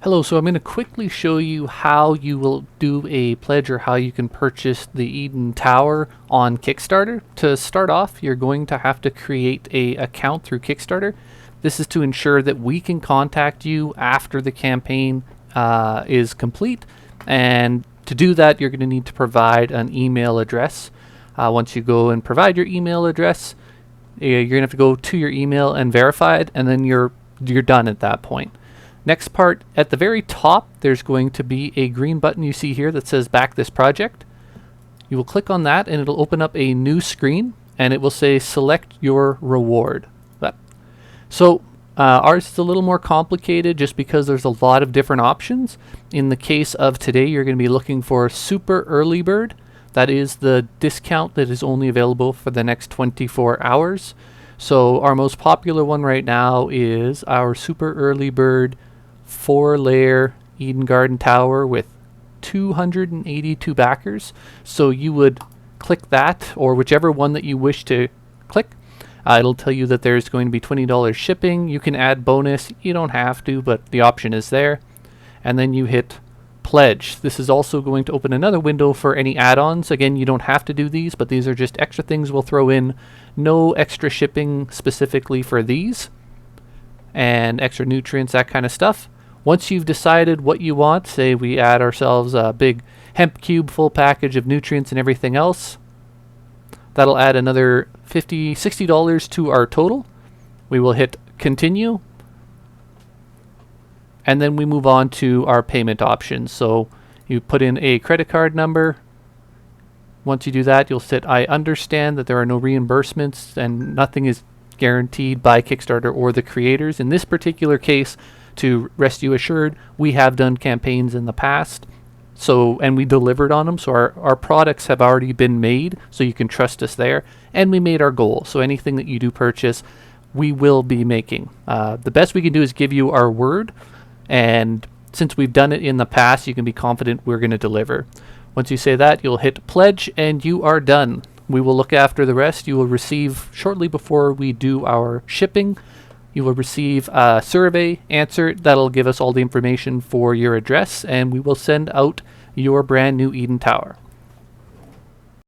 Hello, so I'm going to quickly show you how you will do a pledge or how you can purchase the Eden Tower on Kickstarter. To start off, you're going to have to create an account through Kickstarter. This is to ensure that we can contact you after the campaign is complete. And to do that, you're going to need to provide an email address. Once you go and provide your email address, you're going to have to go to your email and verify it, and then you're done at that point. Next part, at the very top, there's going to be a green button you see here that says back this project. You will click on that and it'll open up a new screen and it will say select your reward. So ours is a little more complicated just because there's a lot of different options. In the case of today, you're going to be looking for Super Early Bird. That is the discount that is only available for the next 24 hours. So our most popular one right now is our Super Early Bird 4-layer Eden Garden Tower with 282 backers. So you would click that or whichever one that you wish to click. It'll tell you that there's going to be $20 shipping. You can add bonus. You don't have to, but the option is there. And then you hit pledge. This is also going to open another window for any add-ons. Again, you don't have to do these, but these are just extra things we'll throw in. No extra shipping specifically for these and extra nutrients, that kind of stuff. Once you've decided what you want, say we add ourselves a big hemp cube full package of nutrients and everything else, that'll add another $60 to our total. We will hit continue, and then we move on to our payment options. So you put in a credit card number. Once you do that, you'll say I understand that there are no reimbursements and nothing is guaranteed by Kickstarter or the creators. In this particular case, to rest you assured, we have done campaigns in the past, and we delivered on them. So our products have already been made, so you can trust us there. And we made our goal. So anything that you do purchase, we will be making. The best we can do is give you our word. And since we've done it in the past, you can be confident we're going to deliver. Once you say that, you'll hit pledge and you are done. We will look after the rest. You will receive, shortly before we do our shipping, you will receive a survey answer that'll give us all the information for your address, and we will send out your brand new Eden Tower.